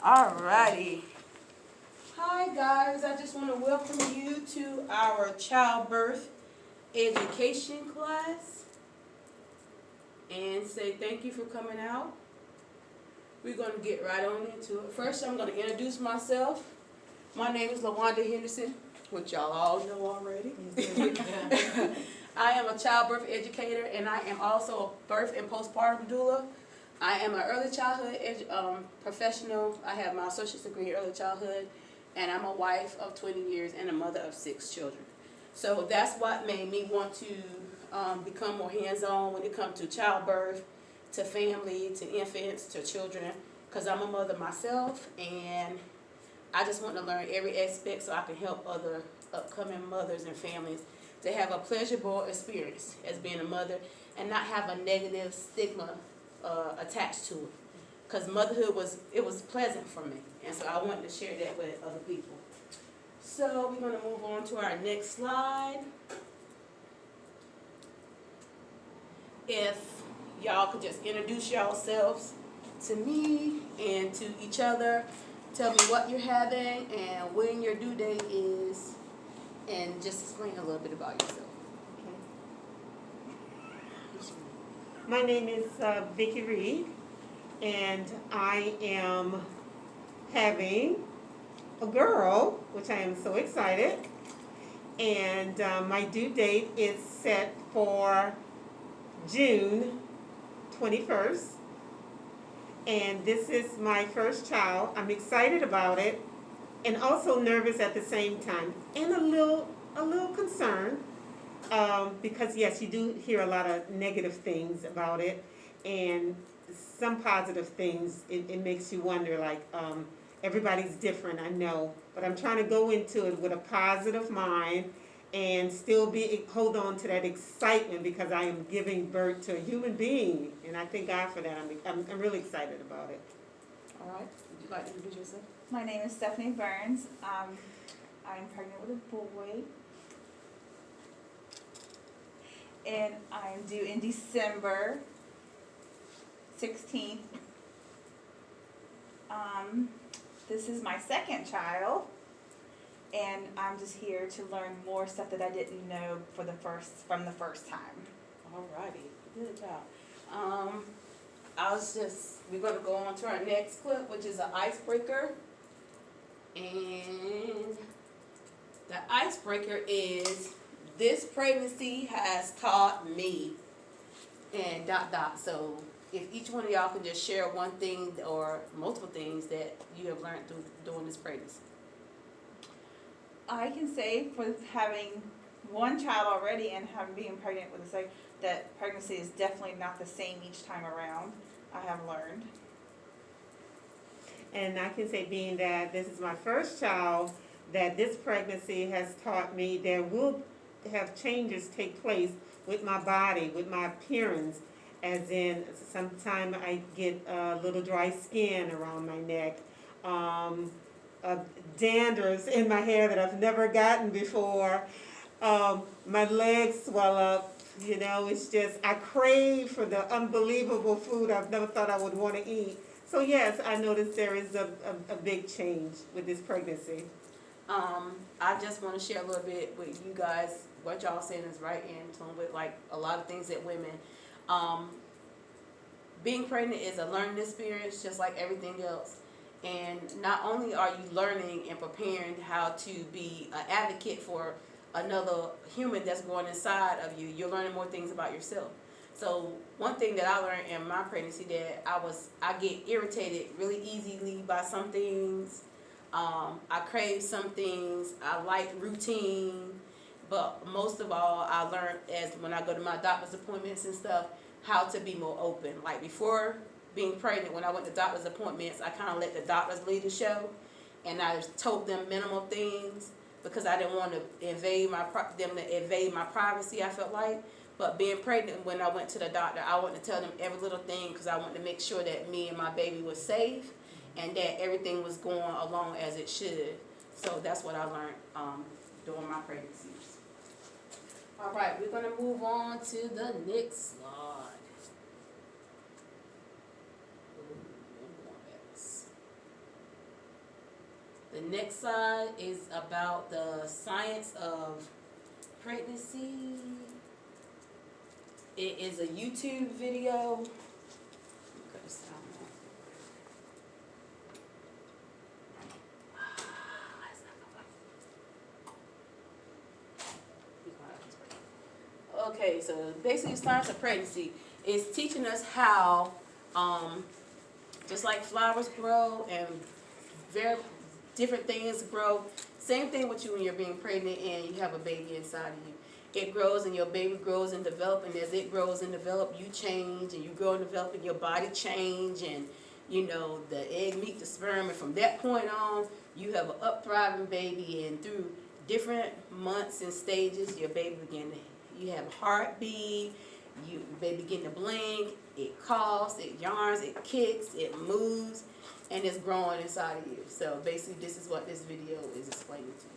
Alrighty. Hi guys, I just want to welcome you to our childbirth education class and say thank you for coming out. We're going to get right on into it. First, I'm going to introduce myself. My name is LaWanda Henderson, which y'all all know already. I am a childbirth educator, and I am also a birth and postpartum doula. I am an early childhood professional. I have my associate's degree in early childhood, and I'm a wife of 20 years and a mother of 6 children. So that's what made me want to become more hands-on when it comes to childbirth, to family, to infants, to children, because I'm a mother myself, and I just want to learn every aspect so I can help other upcoming mothers and families to have a pleasurable experience as being a mother and not have a negative stigma attached to it. Because motherhood was pleasant for me, and so I wanted to share that with other people. So we're going to move on to our next slide. If y'all could just introduce yourselves to me and to each other. Tell me what you're having and when your due date is, and just explain a little bit about yourself. My name is Vicki Reed, and I am having a girl, which I am so excited. And my due date is set for June 21st. And this is my first child. I'm excited about it, and also nervous at the same time, and a little concerned, because yes, you do hear a lot of negative things about it, and some positive things. It makes you wonder, like, everybody's different, I know, but I'm trying to go into it with a positive mind and still hold on to that excitement, because I am giving birth to a human being, and I thank God for that. I'm really excited about it. All right. Would you like to introduce yourself? My name is Stephanie Burns. I'm pregnant with a boy, and I'm due in December 16th. This is my second child, and I'm just here to learn more stuff that I didn't know from the first time. All righty. Good job. We're going to go on to our next clip, which is an icebreaker. And the icebreaker is, this pregnancy has taught me, and ... So if each one of y'all can just share one thing or multiple things that you have learned during this pregnancy. I can say, with having one child already and being pregnant with a second, that pregnancy is definitely not the same each time around. I have learned. And I can say, being that this is my first child, that this pregnancy has taught me there will have changes take place with my body, with my appearance, as in sometimes I get a little dry skin around my neck, dandruff in my hair that I've never gotten before, my legs swell up. You know, it's just, I crave for the unbelievable food I've never thought I would want to eat. So yes, I noticed there is a big change with this pregnancy. I just want to share a little bit with you guys. What y'all saying is right in tune with, like, a lot of things that women. Being pregnant is a learning experience, just like everything else. And not only are you learning and preparing how to be an advocate for another human that's growing inside of you, you're learning more things about yourself. So one thing that I learned in my pregnancy, that I get irritated really easily by some things. I crave some things. I like routine, but most of all, I learned as when I go to my doctor's appointments and stuff, how to be more open. Like before being pregnant, when I went to doctor's appointments, I kind of let the doctors lead the show, and I just told them minimal things because I didn't want to invade my privacy. I felt like. But being pregnant, when I went to the doctor, I wanted to tell them every little thing because I wanted to make sure that me and my baby was safe and that everything was going along as it should. So that's what I learned during my pregnancies. All right, we're going to move on to the next slide. The next slide is about the science of pregnancy. It is a YouTube video. Cut the sound off. Okay, so basically science of pregnancy is teaching us how, just like flowers grow and very different things grow, same thing with you when you're being pregnant and you have a baby inside of you. It grows and your baby grows and develops, and as it grows and develops, you change, and you grow and develop, and your body change, and you know, the egg meet the sperm, and from that point on, you have an up-thriving baby, and through different months and stages, your baby you have a heartbeat, your baby begin to blink, it coughs, it yarns, it kicks, it moves, and it's growing inside of you. So basically, this is what this video is explaining to you.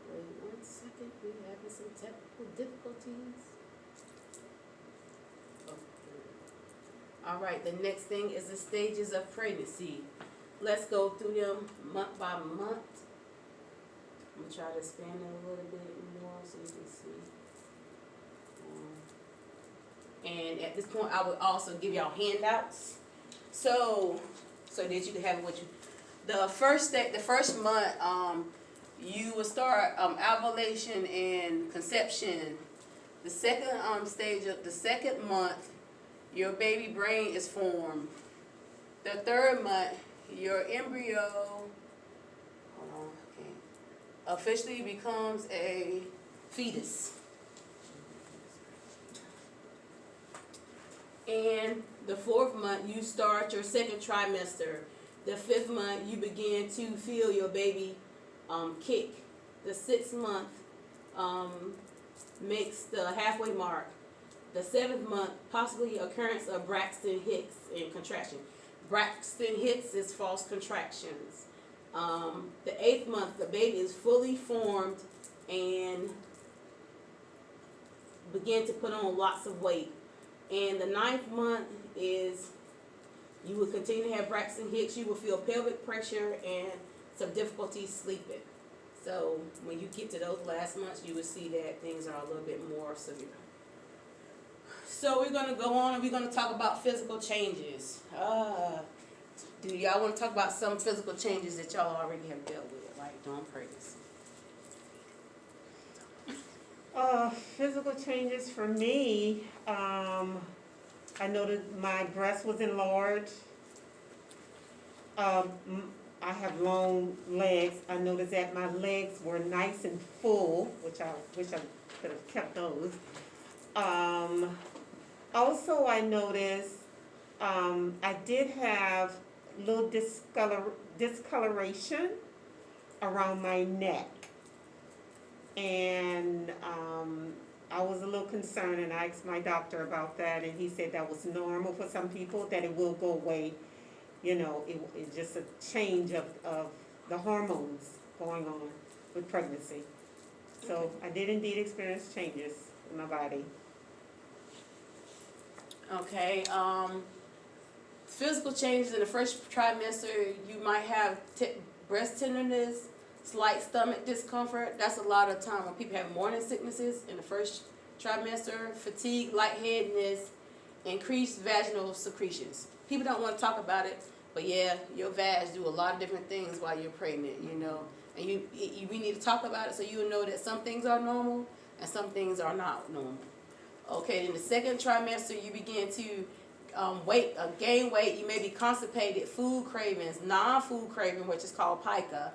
Wait 1 second, we're having some technical difficulties. Okay. All right, the next thing is the stages of pregnancy. Let's go through them month by month. I'm gonna try to expand it a little bit more so you can see. And at this point, I would also give y'all handouts. So that you can have it with you. The first month, you will start ovulation and conception. The second stage of the second month, your baby brain is formed. The third month, your embryo officially becomes a fetus. And the fourth month, you start your second trimester. The fifth month, you begin to feel your baby kick. The sixth month makes the halfway mark. The seventh month, possibly occurrence of Braxton Hicks in contraction. Braxton Hicks is false contractions. The eighth month, the baby is fully formed and begin to put on lots of weight. And the ninth month is you will continue to have Braxton Hicks. You will feel pelvic pressure and some difficulty sleeping. So when you get to those last months, you will see that things are a little bit more severe. So we're going to go on and we're going to talk about physical changes. Do y'all want to talk about some physical changes that y'all already have dealt with, like during pregnancy? Physical changes for me, I noticed my breast was enlarged. I have long legs. I noticed that my legs were nice and full, which I wish I could have kept those. Also, I noticed I did have little discoloration around my neck. And I was a little concerned, and I asked my doctor about that, and he said that was normal for some people, that it will go away. You know, it's just a change of the hormones going on with pregnancy. So I did indeed experience changes in my body. Okay. Physical changes in the first trimester, you might have breast tenderness, slight stomach discomfort. That's a lot of time when people have morning sicknesses in the first trimester, fatigue, lightheadedness, increased vaginal secretions. People don't want to talk about it, but yeah, your vag do a lot of different things while you're pregnant, you know. And we need to talk about it so you will know that some things are normal and some things are not normal. Okay, in the second trimester, you begin to gain weight. You may be constipated, food cravings, non-food craving, which is called pica,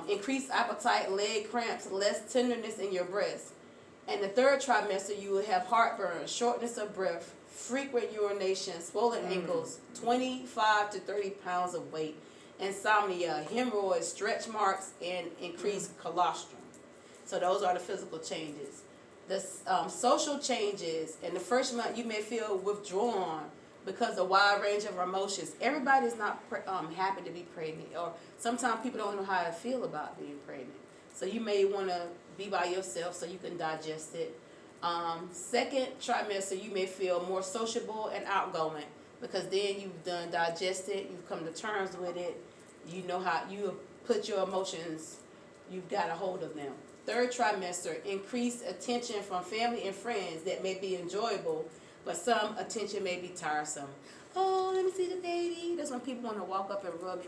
increased appetite, leg cramps, less tenderness in your breast. And the third trimester, you will have heartburn, shortness of breath, frequent urination, swollen ankles, 25 to 30 pounds of weight. insomnia, hemorrhoids, stretch marks, and increased colostrum. So those are the physical changes. The social changes, in the first month you may feel withdrawn because of a wide range of emotions. Everybody's not happy to be pregnant, or sometimes people don't know how to feel about being pregnant. So you may want to be by yourself so you can digest it. Second trimester, you may feel more sociable and outgoing because then you've done digested, you've come to terms with it, you know how you put your emotions, you've got a hold of them. Third trimester, increased attention from family and friends that may be enjoyable, but some attention may be tiresome. Oh, let me see the baby. That's when people want to walk up and rub your